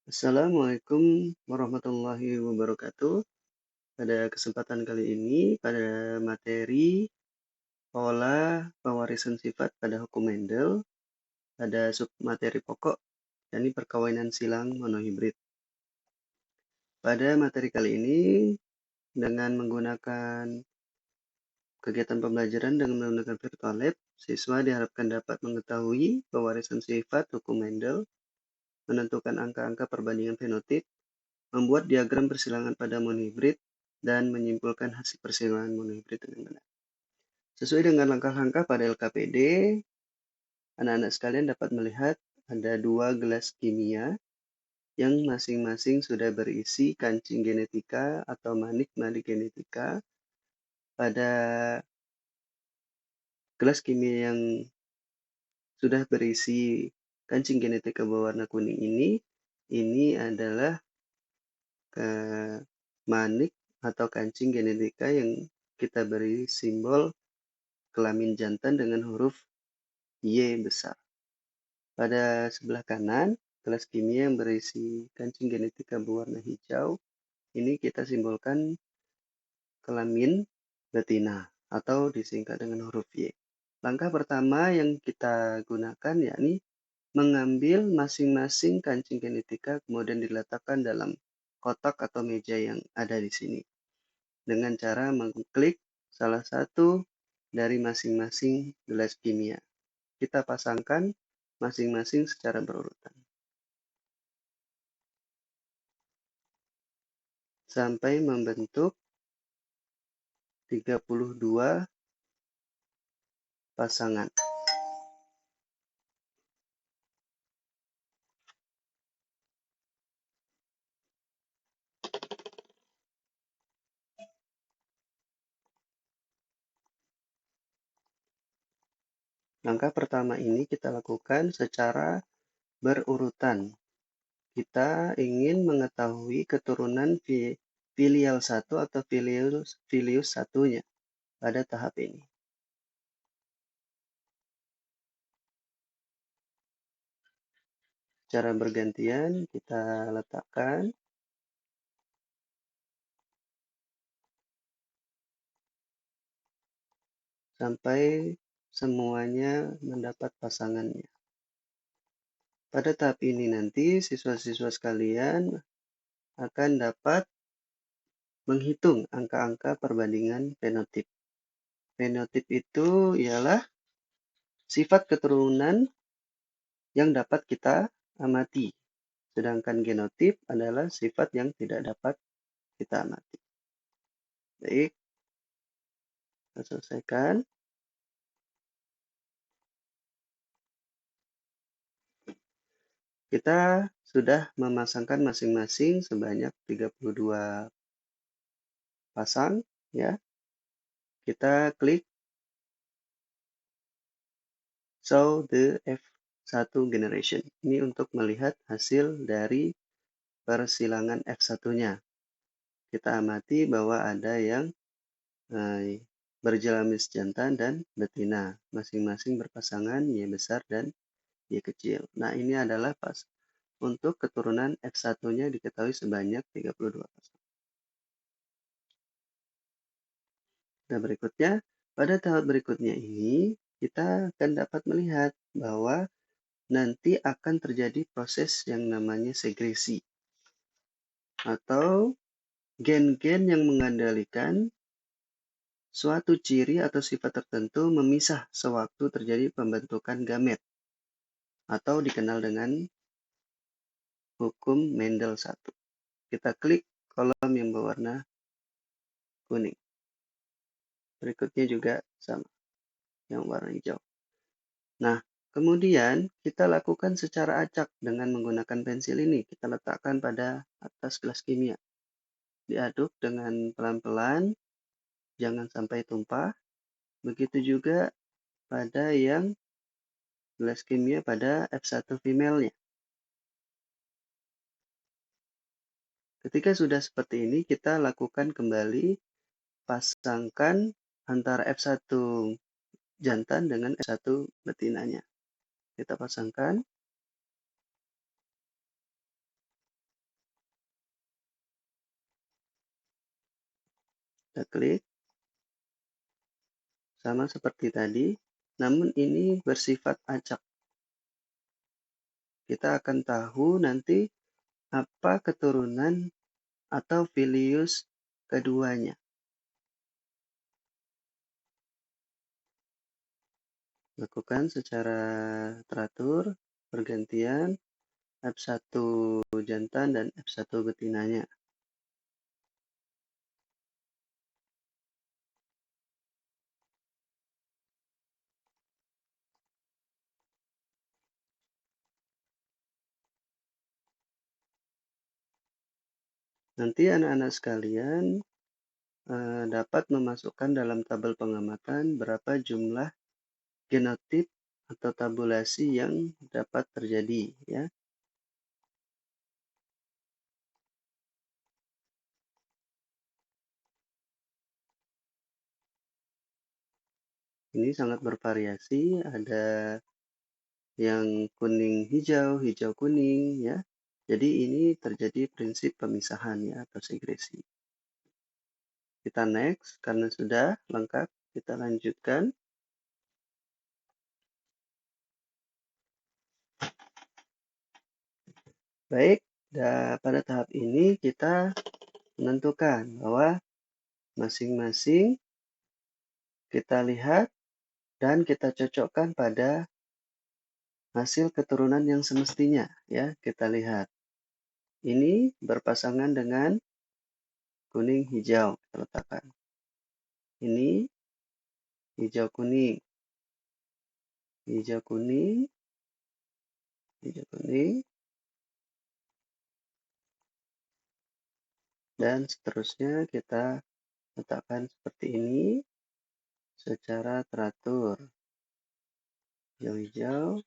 Assalamualaikum warahmatullahi wabarakatuh. Pada kesempatan kali ini, pada materi pola pewarisan sifat pada hukum Mendel, ada submateri pokok, yakni perkawinan silang monohibrid. Pada materi kali ini, dengan menggunakan kegiatan pembelajaran dengan menggunakan virtual lab, siswa diharapkan dapat mengetahui pewarisan sifat hukum Mendel, menentukan angka-angka perbandingan fenotip, membuat diagram persilangan pada monohibrid, dan menyimpulkan hasil persilangan monohibrid dengan benar. Sesuai dengan langkah-langkah pada LKPD, anak-anak sekalian dapat melihat ada dua gelas kimia yang masing-masing sudah berisi kancing genetika atau manik-manik genetika. Pada gelas kimia yang sudah berisi kancing genetika berwarna kuning ini adalah manik atau kancing genetika yang kita beri simbol kelamin jantan dengan huruf Y besar. Pada sebelah kanan, gelas kimia yang berisi kancing genetika berwarna hijau, ini kita simbolkan kelamin betina atau disingkat dengan huruf Y. Langkah pertama yang kita gunakan yakni mengambil masing-masing kancing genetika kemudian diletakkan dalam kotak atau meja yang ada di sini dengan cara mengklik salah satu dari masing-masing gelas kimia. Kita pasangkan masing-masing secara berurutan sampai membentuk 32 pasangan. Langkah pertama ini kita lakukan secara berurutan. Kita ingin mengetahui keturunan filial 1 atau filius satunya pada tahap ini. Secara bergantian kita letakkan sampai semuanya mendapat pasangannya. Pada tahap ini nanti siswa-siswa sekalian akan dapat menghitung angka-angka perbandingan fenotip. Fenotip itu ialah sifat keturunan yang dapat kita amati. Sedangkan genotip adalah sifat yang tidak dapat kita amati. Baik, kita selesaikan. Kita sudah memasangkan masing-masing sebanyak 32 pasang, ya. Kita klik show the F1 generation. Ini untuk melihat hasil dari persilangan F1-nya. Kita amati bahwa ada yang berjelamis jantan dan betina. Masing-masing berpasangan Y besar dan Y kecil. Nah, ini adalah pas untuk keturunan F1-nya diketahui sebanyak 32 pasang. Nah, berikutnya, pada tahap berikutnya ini, kita akan dapat melihat bahwa nanti akan terjadi proses yang namanya segresi atau gen-gen yang mengendalikan suatu ciri atau sifat tertentu memisah sewaktu terjadi pembentukan gamet atau dikenal dengan hukum Mendel 1. Kita klik kolom yang berwarna kuning. Berikutnya juga sama, yang warna hijau. Nah, kemudian kita lakukan secara acak dengan menggunakan pensil ini. Kita letakkan pada atas gelas kimia. Diaduk dengan pelan-pelan, jangan sampai tumpah. Begitu juga pada yang gelas kimia pada F1 female-nya. Ketika sudah seperti ini, kita lakukan kembali pasangkan antara F1 jantan dengan F1 betinanya. Kita pasangkan. kita klik, sama seperti tadi, namun ini bersifat acak. Kita akan tahu nanti apa keturunan atau filius keduanya. Lakukan secara teratur, bergantian, F1 jantan dan F1 betinanya. Nanti anak-anak sekalian dapat memasukkan dalam tabel pengamatan berapa jumlah genotip atau tabulasi yang dapat terjadi, ya. Ini sangat bervariasi, ada yang kuning hijau, hijau kuning, ya. Jadi ini terjadi prinsip pemisahan, ya, atau segresi. Kita next, karena sudah lengkap, kita lanjutkan. Baik, pada tahap ini kita menentukan bahwa masing-masing kita lihat dan kita cocokkan pada hasil keturunan yang semestinya, ya. Kita lihat. Ini berpasangan dengan kuning hijau, kita letakkan. Ini hijau kuning, hijau kuning, hijau kuning, dan seterusnya kita letakkan seperti ini secara teratur. Hijau-hijau,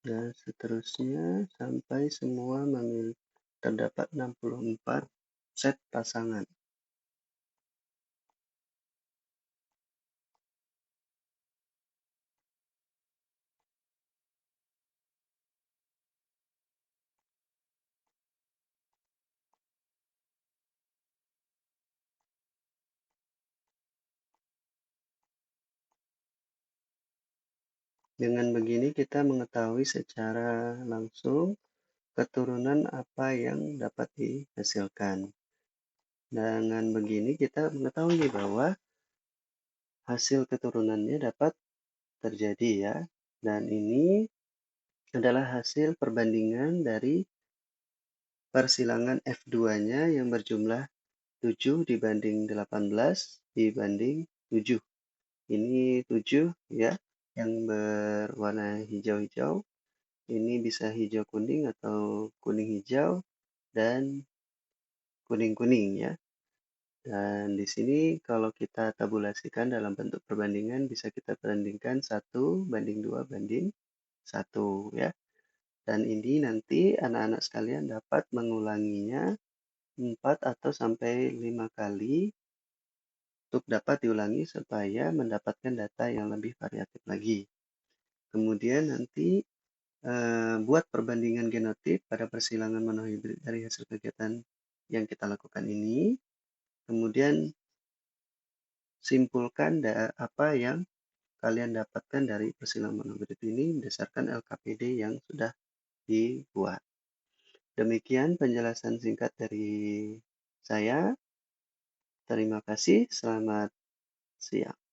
dan seterusnya sampai semua terdapat 64 set pasangan. Dengan begini kita mengetahui secara langsung keturunan apa yang dapat dihasilkan. Dengan begini kita mengetahui bahwa hasil keturunannya dapat terjadi, ya. Dan ini adalah hasil perbandingan dari persilangan F2-nya yang berjumlah 7 dibanding 18 dibanding 7. Ini 7, ya, yang berwarna hijau-hijau. Ini bisa hijau kuning atau kuning hijau dan kuning-kuning, ya. Dan di sini kalau kita tabulasikan dalam bentuk perbandingan bisa kita bandingkan 1:2:1, ya. Dan ini nanti anak-anak sekalian dapat mengulanginya 4 atau sampai 5 kali untuk dapat diulangi supaya mendapatkan data yang lebih variatif lagi. Kemudian nanti buat perbandingan genotip pada persilangan monohibrid dari hasil kegiatan yang kita lakukan ini. Kemudian simpulkan apa yang kalian dapatkan dari persilangan monohibrid ini berdasarkan LKPD yang sudah dibuat. Demikian penjelasan singkat dari saya. Terima kasih. Selamat siang.